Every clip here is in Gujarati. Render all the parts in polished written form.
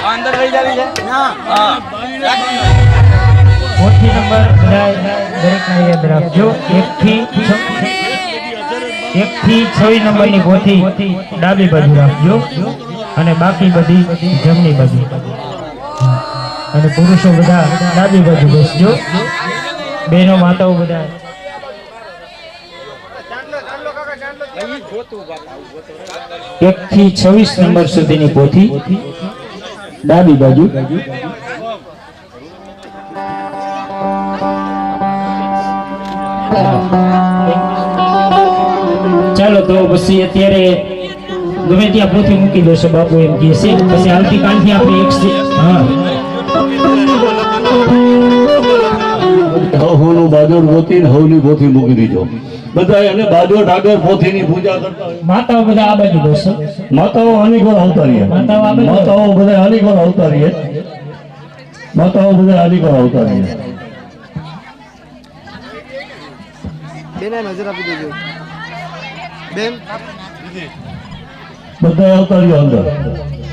अंदर लई जावी है ना हां मोठी नंबर દરેક ને યાદ રાખજો 1 થી 26 નંબર ની ગોથી ડાબી બાજુ રાખજો અને બાકી બધી જમણી બાજુ અને પુરુષો બધા ડાબી બાજુ બેસજો બેનો માતાઓ બધા 1 થી 26 નંબર સુધીની પોથી ડાબી બાજુ ચાલો તો પછી અત્યારે ગમે ત્યાં પોથી મૂકી દેશો બાપુ એમ કહે છે પછી આવતીકાલથી આપણે હવનું બાજોર પોથી ને હવની પોથી મૂકી દીધો બધા એને બાજોર ડાગર પોથીની પૂજા કરતા માતાઓ બધા આ બાજુ બેસે માતાઓ હાનિકોર આવતા રહીએ માતાઓ બધા હાનિકોર આવતા રહીએ માતાઓ બધા હાનિકોર આવતા રહીએ બેને નજર આપી દેજો બેન બધા આવતા રહ્યો અંદર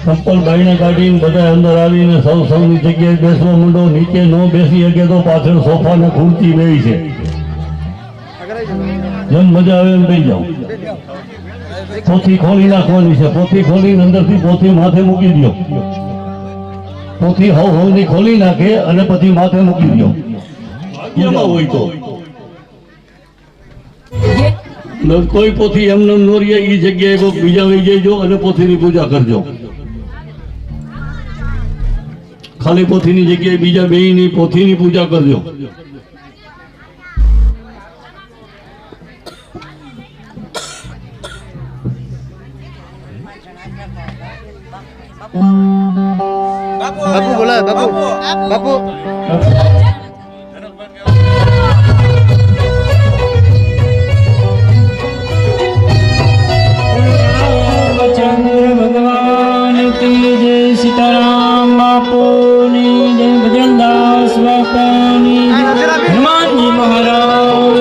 ચપ્પલ બાઈને કાઢીને બધા અંદર આવીને સૌની જગ્યાએ બેસવા માંડો નીચે ન બેસી શકે તો પાછળ સોફા ને ખુરચી બેસી છે જેમ મજા આવે એમ બેસી જાઓ પોથી ખોલી નાખવાની છે પોથી ખોલીને અંદરથી પોથી માથે મૂકી દો પોથી હવની ખોલી નાખે અને પછી માથે મૂકી દો ભાગ્યમાં હોય તો કોઈ પોથી એમને નોરીએ એ જગ્યાએ બીજા વહી જજો અને પોથીની પૂજા કરજો ખાલી પોથીની જગ્યાએ બીજા બેયની પોથીની પૂજા કરજો बापू बोला बापू बापू चंद्र भगवान की जय सीताराम बापू ने जय भजनदास बापा ने हनुमान जी महाराज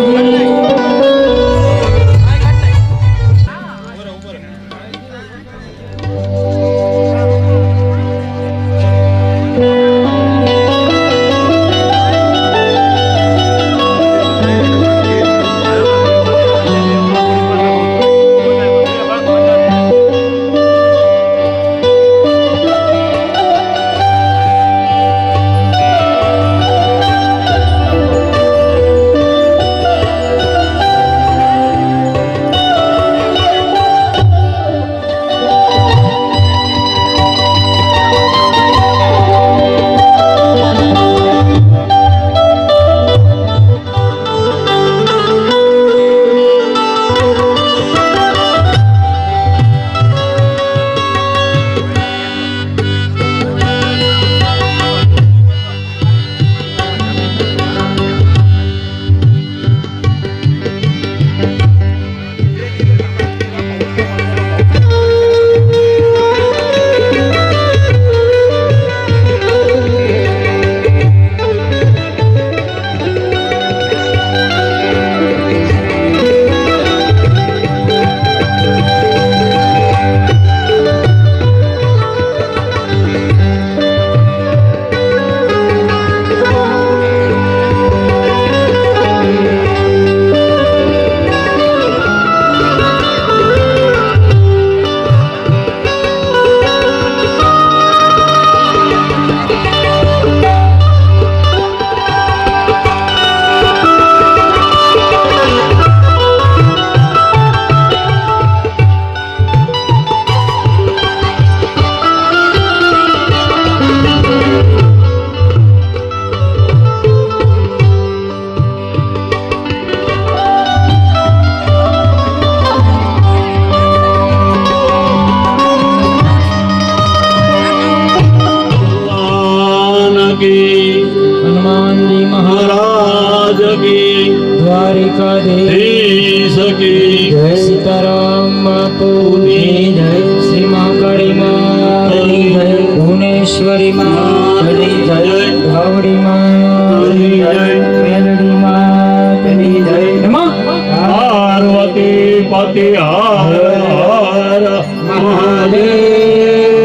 દ્વારિકાધીશ સકી જય સીતારામ બાપુ જય શ્રી મહાકાળી માં જય ભુવનેશ્વરી માં જય ભાવડી માં જય મેલડી માં જય નમઃ પાર્વતી પતિ હર હર મહાદેવ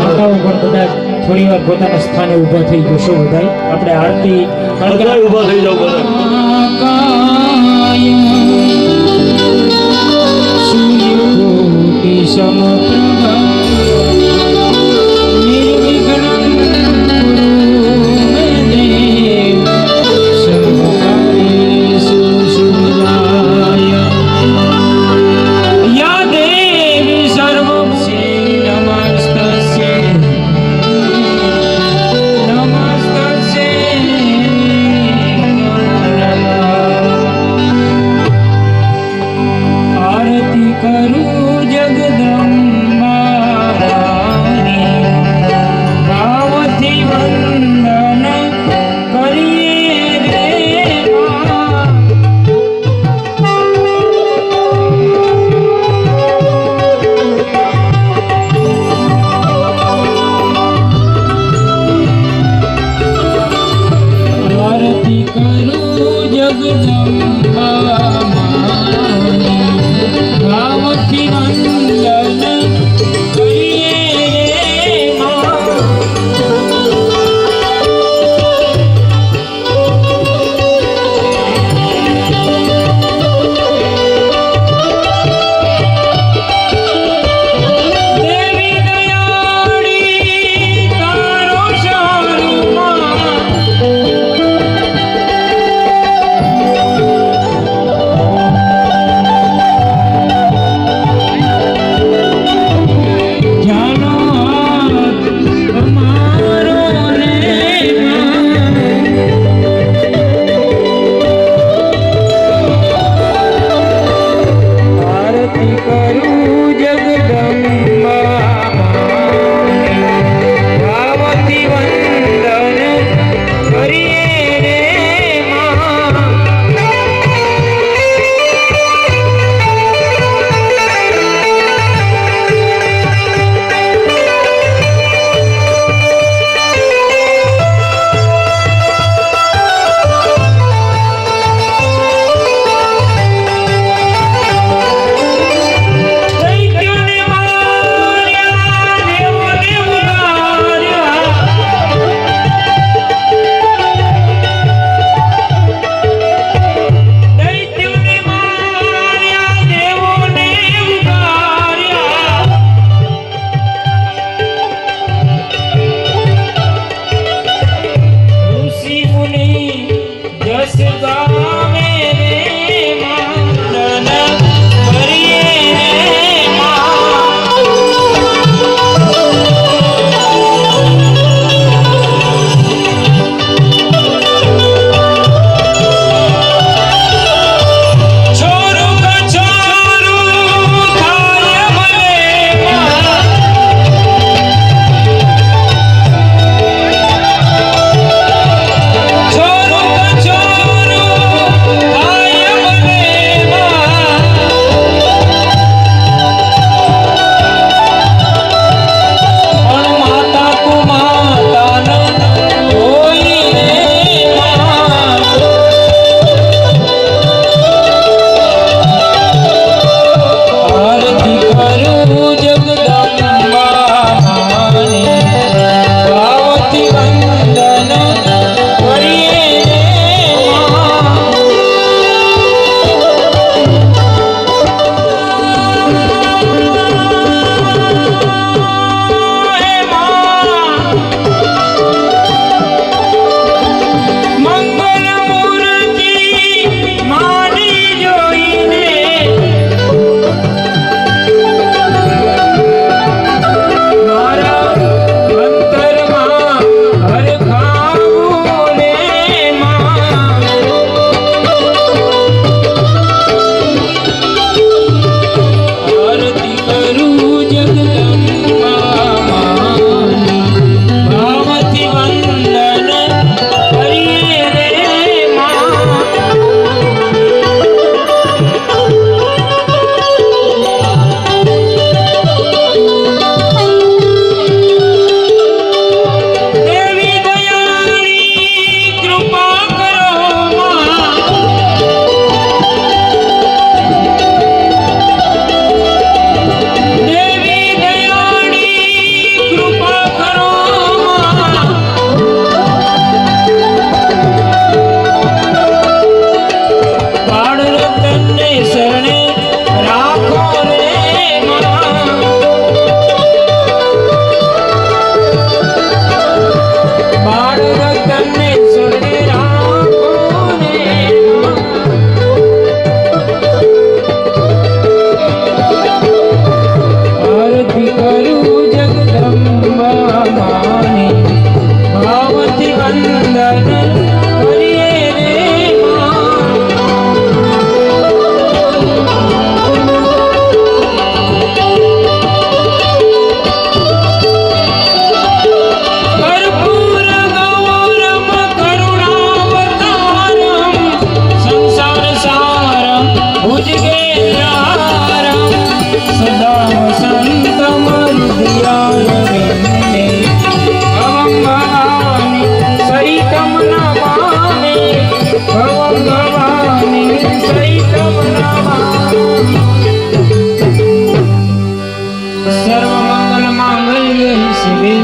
માતાઓ પણ બધા થોડી વાર પોતાના સ્થાને ઊભા થઈ જશો બધા આપણે આરતી બધા ઊભા થઈ જાઓ બધા સૂર્યકોટિ સમપ્રભ નિર્વિઘ્નં કુરુ મે દેવ સર્વકાર્યેષુ સિદ્ધાય યા દેવી સર્વસ્यै નમસ્તસ્यै આરતી કરું જગદંબા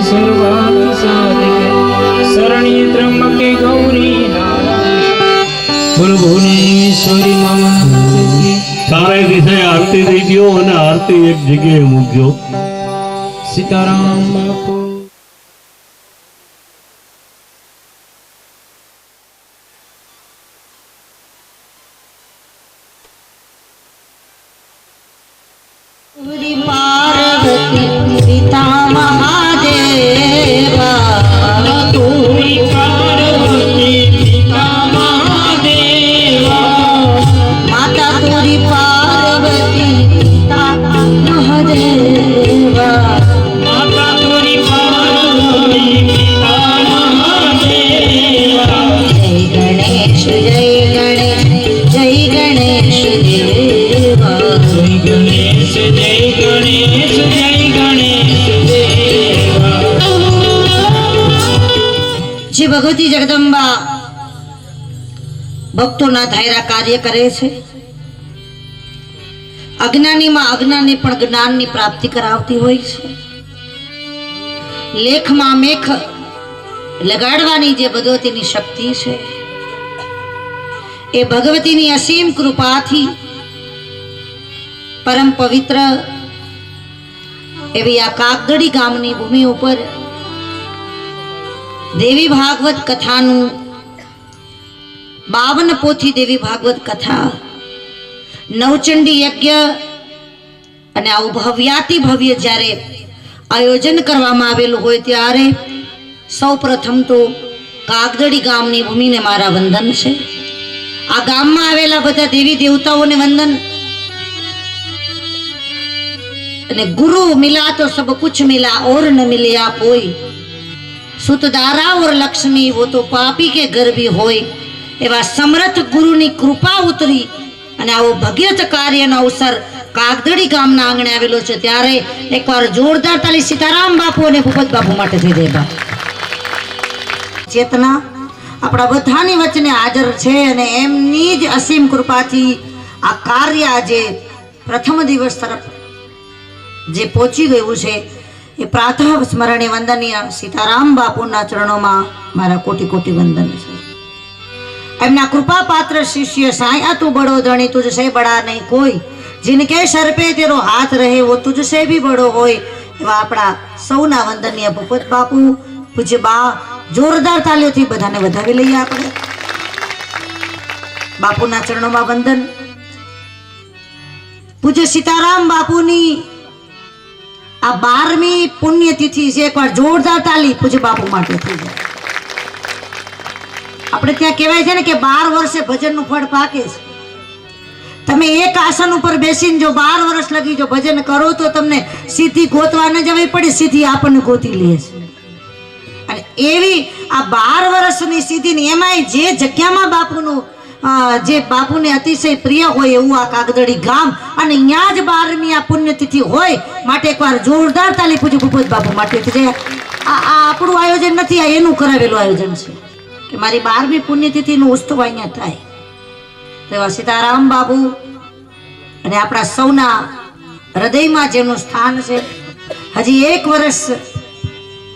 सर्वार्थ साधिके शरण्ये त्र्यंबके गौरी बोल भुवनेश्वरी मम ચારે દિશે આરતી દઈ દો અને આરતી એક જગ્યાએ મૂકજો. सीताराम बापू पार्वती पिता महादेवा तोरी पार्वती पिता महादेवा माता तोरी पार्वती पिता महादेवा माता तोरी पार्वती पिता महादेवा जय गणेश जय गणेश देवा जय गणेश जय गणेश जय गणेश देवा જે ભગવતી જગદંબા ભક્તોના ધાયરા કાર્ય કરે છે અજ્ઞાનીમાં અજ્ઞાની પણ જ્ઞાનની પ્રાપ્તિ કરાવતી હોય છે લેખમાં મેખ લગાડવાની જે ભગવતીની શક્તિ છે એ ભગવતીની અસીમ કૃપાથી પરમ પવિત્ર એવી આ કાગદડી ગામની ભૂમિ ઉપર દેવી ભાગવત કથાનું 52 પોથી દેવી ભાગવત કથા નવચંડી યજ્ઞ અને આવું ભવ્યાતિ ભવ્ય જ્યારે આયોજન કરવામાં આવેલું હોય ત્યારે સૌપ્રથમ તો કાગદડી ગામની ભૂમિને મારા વંદન છે. આ ગામમાં આવેલા બધા દેવી દેવતાઓને વંદન. અને गुरु मिला तो सब कुछ मिला और न मिले आप कोई सुतदारा और लक्ष्मी वो तो पापी के घर भी होय एवा समर्थ गुरुनी कृपा उतरी અને આવો ભગીરથ કાર્યનો અવસર કાગદડી ગામના આંગણે આવેલો છે ત્યારે એકવાર જોરદાર તાલી સીતારામ બાપુ અને ભૂપત બાપુ માટે થઈ દેવા. ચેતના આપણા બધાની વચ્ચે હાજર છે અને એમની જ અસીમ કૃપાથી આ કાર્ય આજે પ્રથમ દિવસ તરફ જે પહોંચી ગયું છે એ પ્રાતઃ સ્મરણીય વંદનીય સીતારામ બાપુના ચરણોમાં મારા કોટી કોટી વંદન છે. એમના કૃપા પાત્ર શિષ્ય સાયા તું બડો ધણી તુझसे बड़ा नहीं कोई जिनके सर पे तेरो हाथ रहे वो तुझसे भी बड़ो होय એવા આપણા સૌના વંદનીય ભૂપત બાપુ પૂજ્ય બા જોરદાર તાલીઓથી બધાને વધાવી લઈએ આપણે. બાપુના ચરણોમાં વંદન. પૂજ્ય સીતારામ બાપુની આ 12મી પુણ્યતિથિ છે. એકવાર જોરદાર તાલી પૂજ્ય બાપુ માટે થઈ જાય. આપણે ત્યાં કહેવાય છે ને કે 12 વર્ષે ભજનનું ફળ પાકે છે. તમે એક આસન ઉપર બેસીને જો 12 વર્ષ લગી જો ભજન કરો તો તમને સિદ્ધિ ગોતવા ન જવી પડે, સિદ્ધિ આપણને ગોતી લે છે. અને એવી આ 12 વર્ષની સિદ્ધિની એમાંય જે જગ્યામાં બાપુનું જે બાપુને અતિશય પ્રિય હોય એવું આ કાગદડી ગામ અને અહીંયા જ 12મી આ પુણ્યતિથિ હોય માટે એકવાર જોરદાર તાલી પૂજ્ય ભૂપત બાપુ માટે જે આ આપણું આયોજન નથી, આ એનું કરાવેલું આયોજન છે કે મારી 12મી પુણ્યતિથિનો ઉત્સવ અહીંયા થાય. એવા સીતારામ બાપુ અને આપણા સૌના હૃદયમાં જેનું સ્થાન છે. હજી 1 વર્ષ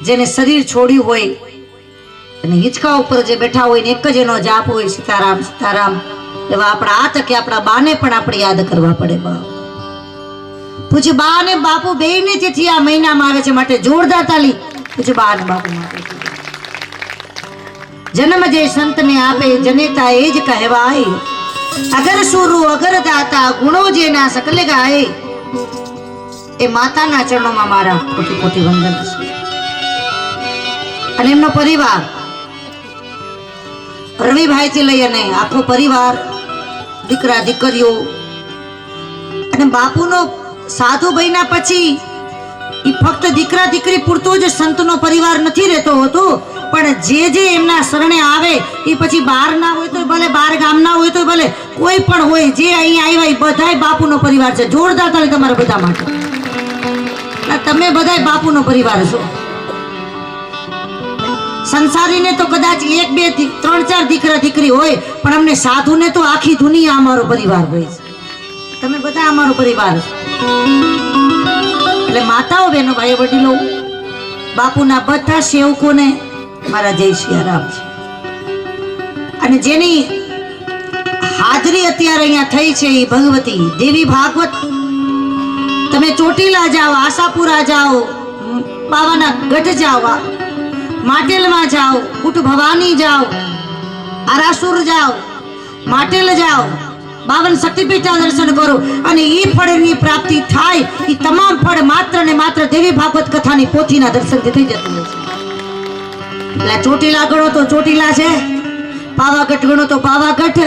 જેને શરીર છોડ્યું હોય અને હિંચકા ઉપર જે બેઠા હોય ને એક જ એનો જાપ હોય સીતારામ સીતારામ, એવા આપણા આ તકે આપણા બાને પણ આપણે યાદ કરવા પડે. પૂજ્ય બા અને બાપુ બેયની તિથિ આ મહિનામાં આવે છે માટે જોરદાર તાલી પૂજ્ય બા અને બાપુ માટે. जन्म जे संत ने आपे जनेता एज कहवाए अगर सुरु अगर दाता गुणो जे ना सकले गाए. ए माता ना चरणों में मारा कोटि कोटि वंदन छे. अने एमनो परिवार रवि भाई थी लई अने आखो परिवार दीकरा दीकरीओ अने बापूनो साधु बन्या पछी ई फक्त दीकरा दीकरी पूरतो ज संतनो परिवार नथी रहतो होतो, पण जे जे एमना शरणे आवे ई पछी बार ना होय तो भले बार गाम ना होय तो भले कोई पण होय जे अहीं आव्या ई बधाय बापूनो परिवार छे. जोरदार ताली तमारा बधा माटे. तमे बधाय बापूनो परिवार छो. संसारी ने तो कदाच 1 2 3 4 दीकरा दीकरी होय पण अमने साधु ने तो आखी दुनिया अमारो परिवार होय छे. तमे बधा अमारो परिवार छो. એટલે માતાઓ બહેનો ભાઈઓ વડીલો બાપુના બધા સેવકોને મારા જય સિયારામ છે. અને જેની હાજરી અત્યારે અહીંયા થઈ છે એ ભગવતી દેવી ભાગવત. તમે ચોટીલા જાઓ, આશાપુરા જાઓ, બાવાના ગઢ જાઓ, માટેલમાં જાઓ, કુટ ભવાની જાઓ, આરાસુર જાઓ, માટેલ જાઓ, 52 શક્તિપીઠના દર્શન કરો અને ઈ ફળની પ્રાપ્તિ થાય. ઈ તમામ ફળ માત્ર ને માત્ર દેવી ભાગવત કથાની પોથીના દર્શનથી થઈ જતું હોય છે. એટલે ચોટીલા ગણો તો ચોટીલા છે, પાવાગઢ ગણો તો પાવાગઢ,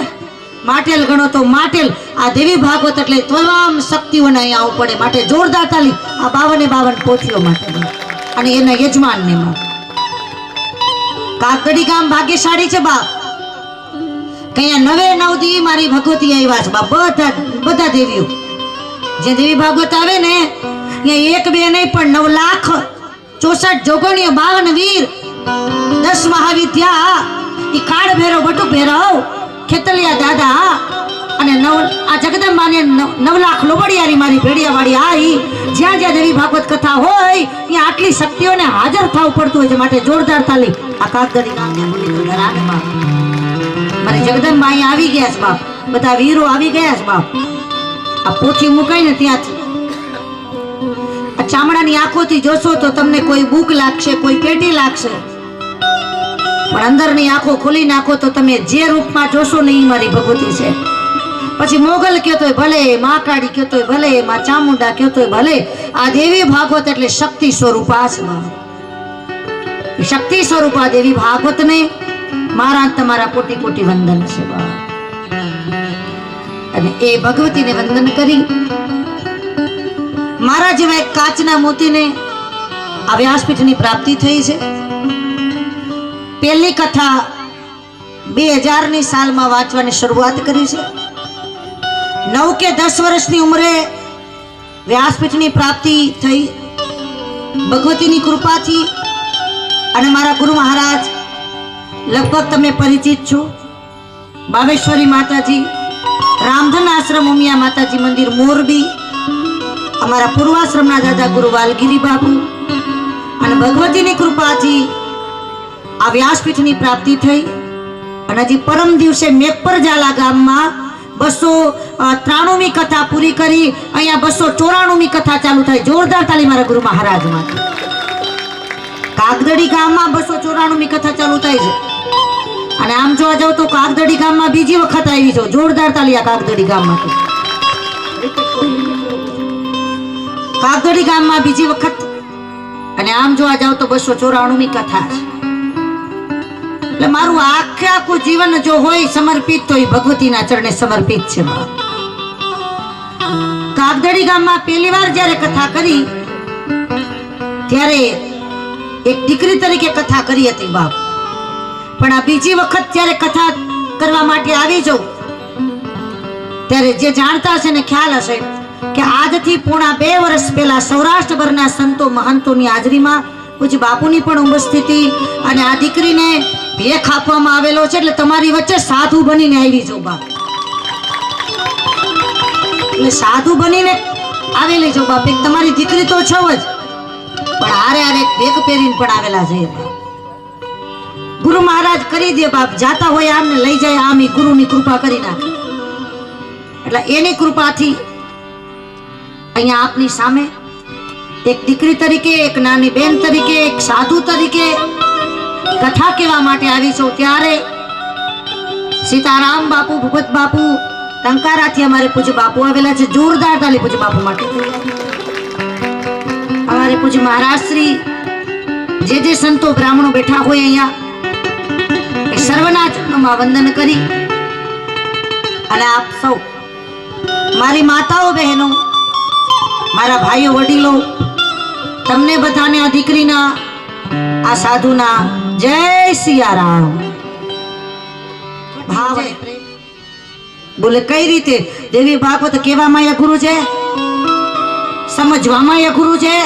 માટેલ ગણો તો માટેલ. આ દેવી ભાગવત એટલે તમામ શક્તિઓને અહીંયા આવવું પડે. માટે જોરદાર તાલી આ 52 પોથીઓ માટે અને એના યજમાનને માટે. કાકડી ગામ ભાગ્યશાળી છે બાપ. કયા 99 દી મારી ભગવતી આવ્યા છે બાપ. બધા દેવીઓ જે દેવી ભાગવત આવે ને અહીંયા 1 2 નહીં પણ 9,64 જોગણીઓ, 52 વીર, 10 મહાવિદ્યા, ઈ કાળ ભેરવ, બટુ ભેરવ, ખેતલિયા દાદા અને આ જગદંબાને 9 લાખ લોબડિયારી મારી ભેડિયાવાળી આવી. જ્યાં જ્યાં દેવી ભાગવત કથા હોય ત્યાં આટલી શક્તિઓને હાજર થવું પડતું હોય છે. માટે જોરદાર તાલી આ કાગદડી ગામને બોલી રાગમાં મારી જગદંબા અહીંયા આવી ગયા છે બાપ. બધા વીરો આવી ગયા છે બાપ. આ પોથી મુકાય ને ત્યાંથી આ ચામડાની આંખોથી જોશો તો તમને કોઈ બુક લાગશે, કોઈ પેટી લાગશે, પણ અંદરની આંખો ખોલી નાખો તો તમે જે રૂપમાં જોશો ને એ મારી ભગવતી છે. પછી મોગલ કહેતોય ભલે, મહાકાળી કહેતોય ભલે, માં ચામુંડા કહેતોય ભલે, આ દેવી ભાગવત એટલે શક્તિ સ્વરૂપા છે. શક્તિ સ્વરૂપા દેવી ભાગવતને મારા તમારા કોટી કોટી વંદન છે. અને એ ભગવતીને વંદન કરી મારા જેવા એક કાચના મોતીને આ વ્યાસપીઠની પ્રાપ્તિ થઈ છે. પહેલી કથા 2000ની સાલમાં વાંચવાની શરૂઆત કરી છે. 9 કે 10 વર્ષની ઉંમરે વ્યાસપીઠની પ્રાપ્તિ થઈ ભગવતીની કૃપાથી. અને મારા ગુરુ મહારાજ લગભગ તમે પરિચિત છો. બાવેશ્વરી માતાજી, રામધન આશ્રમ, ઉમિયા માતાજી મંદિર મોરબી, અમારા પૂર્વાશ્રમના દાદા ગુરુ વાલગીરી બાપુ. અને ભગવતીની કૃપાથી આ વ્યાસપીઠની પ્રાપ્તિ થઈ. અને હજી પરમ દિવસે મેઘપર ઝાલા ગામમાં 293મી કથા પૂરી કરી. અહીંયા 294મી કથા ચાલુ થાય. જોરદાર તાલી મારા ગુરુ મહારાજ માટે. કાગદડી ગામમાં 294મી કથા ચાલુ થાય છે. અને આમ જોવા જાવ તો કાગદડી ગામમાં બીજી વખત આવી છો. જોરદાર તાલી આ કાગદડી ગામમાં. કાગદડી ગામમાં બીજી વખત. અને આમ જોવા જાવ તો 294મી કથા છે. એટલે મારું આખું જીવન જો હોય સમર્પિત તો એ ભગવતીના ચરણે સમર્પિત છે. કાગદડી ગામમાં પહેલી વાર જ્યારે કથા કરી ત્યારે એક દીકરી તરીકે કથા કરી હતી બાપ. પણ આ બીજી વખત જ્યારે કથા કરવા માટે આવી જાઉં ત્યારે જે જાણતા હશે ને ખ્યાલ હશે કે આજથી પોણા 2 વર્ષ પહેલા સૌરાષ્ટ્રભરના સંતો મહંતોની હાજરીમાં પૂજ્ય બાપુની પણ ઉપસ્થિતિ અને આ દીકરીને ભેખ આપવામાં આવેલો છે. એટલે તમારી વચ્ચે સાધુ બનીને આવી છો બાપ. એટલે સાધુ બનીને આવેલી છો બાપ. એક તમારી દીકરી તો છો જ, પણ હારે હારે ભેખ પહેરીને પણ આવેલા છે. ગુરુ મહારાજ કરી દે બાપ. જાતા હોય આમને લઈ જાય, આમ ગુરુની કૃપા કરી નાખે. એટલે એની કૃપાથી અહીંયા આપની સામે એક દીકરી તરીકે, એક નાની બેન તરીકે, એક સાધુ તરીકે કથા કહેવા માટે આવી છું. ત્યારે સીતારામ બાપુ, ભૂપત બાપુ, ટંકારાથી અમારે પૂજ્ય બાપુ આવેલા છે. જોરદાર તાલી પૂજ્ય બાપુ માટે. અમારે પૂજ્ય મહારાજ શ્રી જે સંતો બ્રાહ્મણો બેઠા હોય અહીંયા એ સર્વના ચરણોમાં વંદન કરી અને આપ સૌ મારી માતાઓ, બહેનો, મારા ભાઈઓ, વડીલો, તમને બધાને આ દીકરીના, આ સાધુના જય સિયારામ. ભાવ બોલે કઈ રીતે દેવી ભાગવત કહેવામાં અઘરું છે, સમજવામાં અઘરું છે,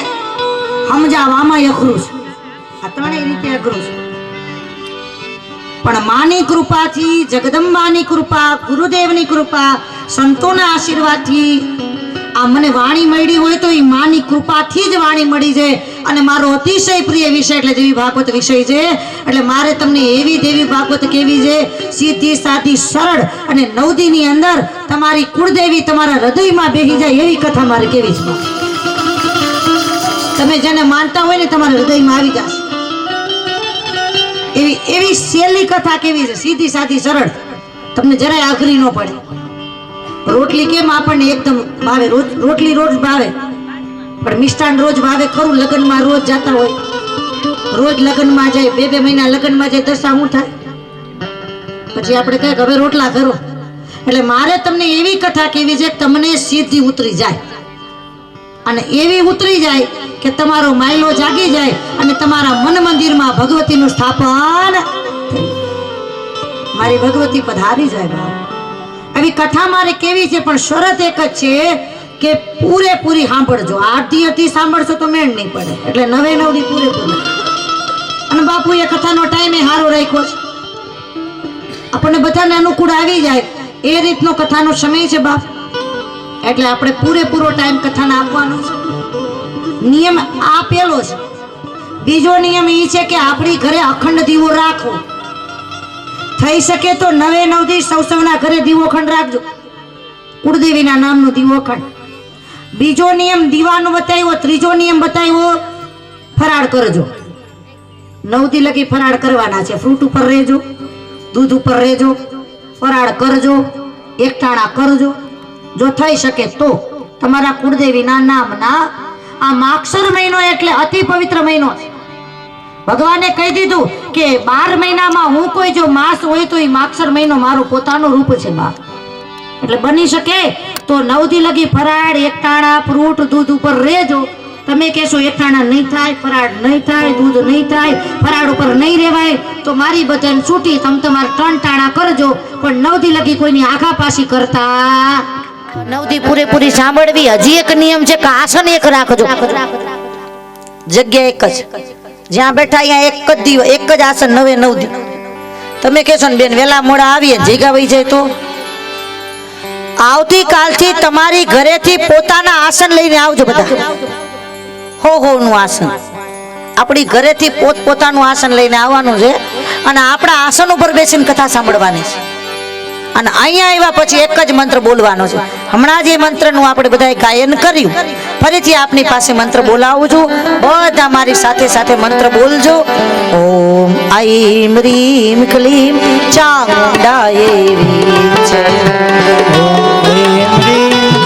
સમજાવવામાં અઘરું છે. આ ત્રણેય રીતે અઘરું છે. પણ માની કૃપાથી, જગદંબાની કૃપા, ગુરુદેવની કૃપા, સંતોના આશીર્વાદથી આ મને વાણી મળી હોય તો એ માની કૃપાથી જ વાણી મળી છે. અને મારો અતિશય પ્રિય વિષય એટલે દેવી ભાગવત વિષય છે. એટલે મારે તમને એવી દેવી ભાગવત કેવી છે, સીધી સાદી સરળ અને 9 દીની અંદર તમારી કુળદેવી તમારા હૃદયમાં બેસી જાય એવી કથા મારે કેવી છે. તમે જેને માનતા હોય ને તમારા હૃદયમાં આવી જશે એવી એવી સહેલી કથા કેવી છે, સીધી સાદી સરળ, તમને જરાય આઘરી ન પડે. રોટલી કેમ આપણને એકદમ ભાવે, રોટલી રોજ ભાવે, પણ મિષ્ટાન રોજ ભાવે ખરું? લગ્નમાં રોજ જતા હોય, રોજ લગ્નમાં જાય, 2 મહિના લગ્નમાં જાય, દશા શું થાય? પછી આપણે કહીએ કે હવે રોટલા કરો. એટલે મારે તમને એવી કથા કેવી છે તમને સીધી ઉતરી જાય, અને એવી ઉતરી જાય કે તમારો માયલો જાગી જાય અને તમારા મન મંદિરમાં ભગવતીનું સ્થાપન, મારી ભગવતી પધારી જાય. બાપ આવી કથા મારે કેવી છે, પણ શરત એક જ છે કે પૂરેપૂરી સાંભળજો. આરતી હતી સાંભળશો તો મેળ નહીં પડે. એટલે 9 દી પૂરેપૂરી. અને બાપુ એ કથાનો ટાઈમ એ સારો રાખ્યો છે, આપણને બધાને અનુકૂળ આવી જાય એ રીતનો કથાનો સમય છે બાપ. એટલે આપણે પૂરેપૂરો ટાઈમ કથાને આપવાનો છે. નિયમ આ પેલો છે. બીજો નિયમ એ છે કે આપણી ઘરે અખંડ દીવો રાખવો. થઈ શકે તો 9 દી સૌના ઘરે દીવો અખંડ રાખજો, કુળદેવીના નામનો દીવો અખંડ. બીજો નિયમ દીવાનો બતાવ્યો. ત્રીજો નિયમ બતાવ્યો ફરાળ કરજો. 9 દી લગી ફરાળ કરવાના છે. ફ્રૂટ ઉપર રહેજો, દૂધ ઉપર રહેજો, ફરાળ કરજો, એકટાણા કરજો. જો થઈ શકે તો તમારા કુળદેવીના નામના આ માગસર મહિનો એટલે અતિ પવિત્ર મહિનો છે. ભગવાને કહી દીધું કે 12 મહિનામાં હું કોઈ જો માસ હોય તો એ માગસર મહિનો મારો પોતાનો રૂપ છે બાપ. એટલે બની શકે તો 9 દી લગી ફરાળ, એકટાણા, ફ્રૂટ, દૂધ ઉપર રહેજો. તમે કહેશો એકટાણા નહીં થાય, ફરાળ નહીં થાય, દૂધ નહીં થાય, ફરાળ ઉપર નહીં રહેવાય, તો મારી બધાને છૂટી તમે તમારે 3 ટાણા કરજો. પણ 9 દી લગી કોઈની આઘા પાછી કરતા 9 દી પૂરેપૂરી સાંભળવી. હજી એક નિયમ છે કે આસન એક રાખજો. જગ્યા એક જ, જ્યાં બેઠા અહીંયા એક જ દીવો, એક જ આસન 9 દી. તમે કહેશો ને બેન વેલા મોડા આવીએ જગ્યા વહી જાય તો આવતીકાલથી તમારી ઘરેથી પોતાના આસન લઈને આવજો બધા. હો નું આસન આપણી ઘરેથી પોતાનું આસન લઈને આવવાનું છે અને આપણા આસન ઉપર બેસીને કથા સાંભળવાની છે. અને અહીંયા આવ્યા પછી એક જ મંત્ર બોલવાનો છે. હમણાં જે મંત્રનું આપણે બધાએ ગાયન કર્યું, ફરીથી આપની પાસે મંત્ર બોલાવું છું. બધા મારી સાથે સાથે મંત્ર બોલજો. ઓમ આઈમ રીમ ક્લીમ ચામુંડાય વીચે. ઓમ રીમ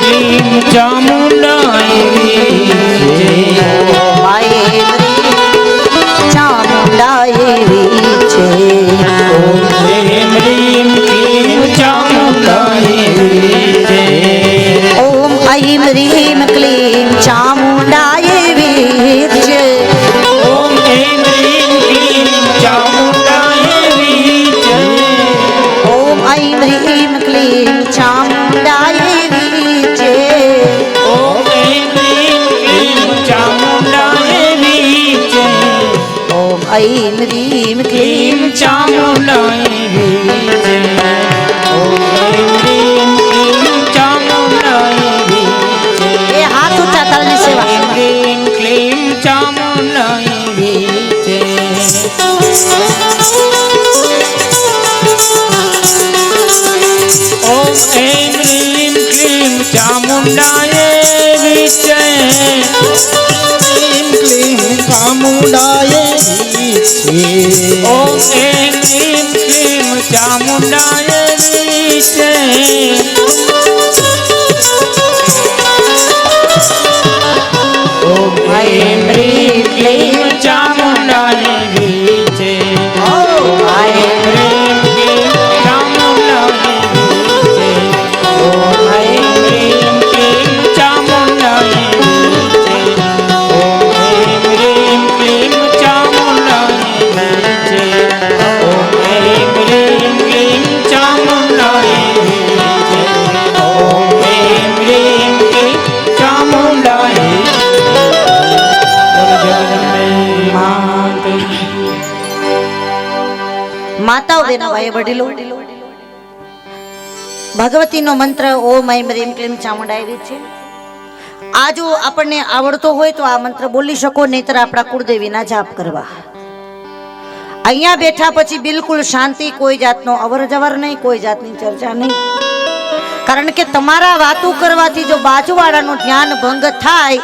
ક્લીમ ચામુંડાય વીચે. ઓમ આઈમ રીમ ચામુંડાય વીચે. ઓમ રીમ ક્લીમ ચામુંડાય વીચે. ઓમ આઈમ રીમ ક્લીમ ચામુંડાય વીચે. ઓમ રીમ ક્લીમ ચામુંડાય વીચે. ઓમ આઈમ રીમ ક્લીમ ચામુંડાય વીચે. ઓમ રીમ ક્લીમ ચામુંડાય વીચે. ઓમ આઈમ રીમ ક્લીમ ચામુંડાય વીચે. ઓમ રીમ ક્લીમ ચામુંડાય વીચે. એ હાથ ઊંચા તાલની સેવા. ઓમ રીમ ક્લીમ ચામુંડાય વીચે. ઓમ રીમ ક્લીમ ચામુંડાય વીચે. રીમ ક્લીમ ચામુંડાય વીચે. ઓમ રીમ ક્લીમ ચામુંડાય વીચે. ઓમ રીમ ક્લીમ ચામુંડાય વીચે. ઓમ રીમ ક્લીમ ચામુંડાય વીચે. ઓમ રીમ ક્લીમ ચામુંડાય વીચે. ઓમ રીમ ક્લીમ ચામુંડાય વીચે. ઓમ રીમ ક્લીમ ચામુંડાય વીચે. ઓમ રીમ ક્લીમ ચામુંડાય. માતાઓ બેનો ભાઈ વડીલો, ભગવતીનો મંત્ર ઓમ આઈમ રીમ ક્લીમ ચામુંડાય વીચે. આ જો આપણને આવડતો હોય તો આ મંત્ર બોલી શકો, નહીતર આપણા કુળદેવીના જાપ કરવા. અહીંયા બેઠા પછી બિલકુલ શાંતિ, કોઈ જાતનો અવર જવર નહીં, કોઈ જાતની ચર્ચા નહીં. કારણ કે તમારા વાતો કરવાથી જો બાજુવાળાનું ધ્યાન ભંગ થાય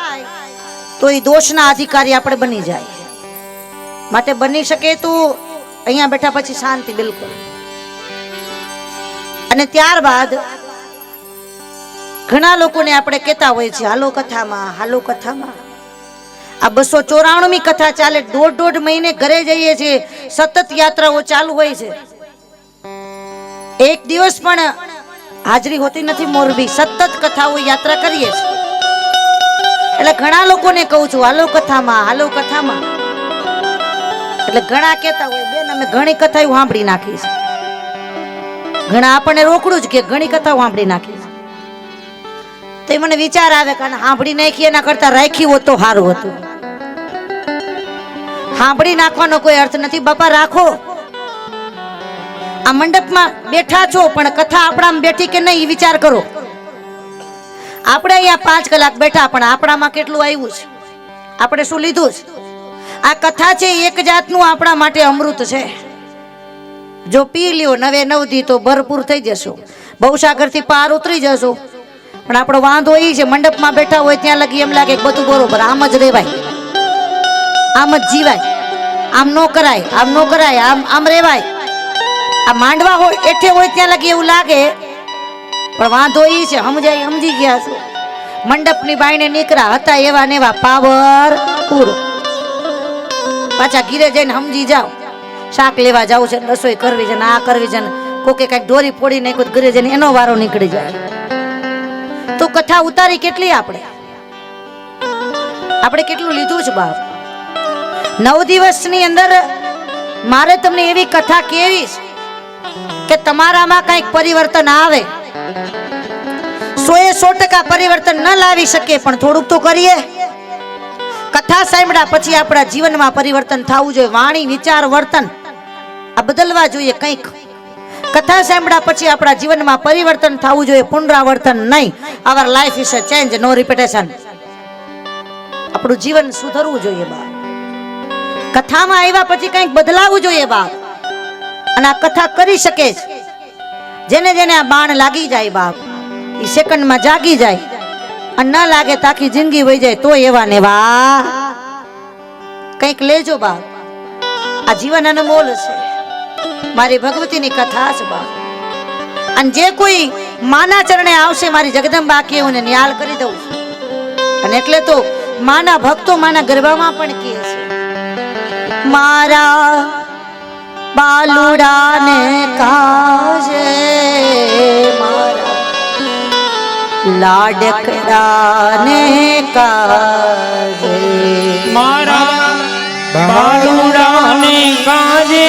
તો એ દોષના અધિકારી આપણે બની જાય. માટે બની શકે તો અહીંયા બેઠા પછી શાંતિ બિલકુલ. અને ત્યારબાદ ઘણા લોકોને આપણે કહેતા હોય છે હાલો કથામાં, હાલો કથામાં. આ 294મી કથા ચાલે, દોઢ મહિને ઘરે જઈએ છીએ, સતત યાત્રાઓ ચાલુ હોય છે. એક દિવસ પણ હાજરી હોતી નથી મોરબી, સતત કથાઓ યાત્રા કરીએ છીએ. એટલે ઘણા લોકોને કહું છું હાલો કથામાં, હાલો કથામાં. એટલે ઘણા કહેતા હોય બેન અમે ઘણી કથાઓ સાંભળી નાખી છે. ઘણા આપણને રોકડું જ કે ઘણી કથાઓ સાંભળી નાખી છે. તો મને વિચાર આવે કે સાંભળી નાખી એના કરતા રાખી હોત તો સારું હતું. સાંભળી નાખવાનો કોઈ અર્થ નથી બાપા, રાખો. આ મંડપમાં બેઠા છો પણ કથા આપણામાં બેઠી કે નહીં એ વિચાર કરો. આપણે અહીંયા 5 કલાક બેઠા પણ આપણામાં કેટલું આવ્યું છે, આપણે શું લીધું છે? આ કથા છે એક જાતનું આપણા માટે અમૃત છે. જો પી લ્યો 9 દી તો ભરપૂર થઈ જશો, ભવસાગરથી પાર ઉતરી જશો. પણ આપણો વાંધો એ છે મંડપમાં બેઠા હોય ત્યાં લગી એમ લાગે બધું બરોબર, આમ જ રહેવાય, આમ જ જીવાય, આમ નો કરાય, આમ નો કરાય, આમ રહેવાય. આ માંડવા હોય એઠે હોય ત્યાં લગી એવું લાગે. પણ વાંધો એ છે સમજી ગયા છો. મંડપની બાયણે નીકળ્યા હતા એવા ને એવા પાવર પૂરો. પાછા ઘીરે જઈને સમજી જાઓ શાક લેવા જાવ છે, રસોઈ કરવી છે, આ કરવી છે, કોકે કઈક દોરી ફોડી નાખ્યું ઘરે જઈને એનો વારો નીકળી જાય. તો કથા ઉતારી કેટલી આપણે કેટલું લીધું છે બાપ. 9 દિવસની અંદર મારે તમને એવી કથા કેવી છે કે તમારામાં કઈક પરિવર્તન આવે. 100% પરિવર્તન ન લાવી શકે પણ થોડુંક તો કરીએ. કથા સાંભળ્યા પછી આપણા જીવનમાં પરિવર્તન થવું જોઈએ. વાણી, વિચાર, વર્તન આ બદલવા જોઈએ કંઈક. કથા સાંભળ્યા પછી આપણા જીવનમાં પરિવર્તન થવું જોઈએ, પુનરાવર્તન નહીં. Our life is a change, no repetition. આપણું જીવન સુધરવું જોઈએ બાપ. કથામાં આવ્યા પછી કંઈક બદલાવવું જોઈએ બાપ. અને આ કથા કરી શકે છે જેને જેને આ બાણ લાગી જાય બાપ, એ સેકન્ડમાં જાગી જાય. અને ન લાગે તો આખી જિંદગી વહી જાય. તો એવા ને એવા કંઈક લેજો બાપ. આ જીવન અનમોલ છે. મારી ભગવતીની કથા છે બાપ. અને જે કોઈ માના ચરણે આવશે મારી જગદંબા કે હું નિહાલ કરી દઉં. અને એટલે તો માના ભક્તો માના ગરબામાં પણ કહે છે મારા બાલુડાને કાજે, મારા લાડકડાને કાજે, મારા બાલુડાને કાજે.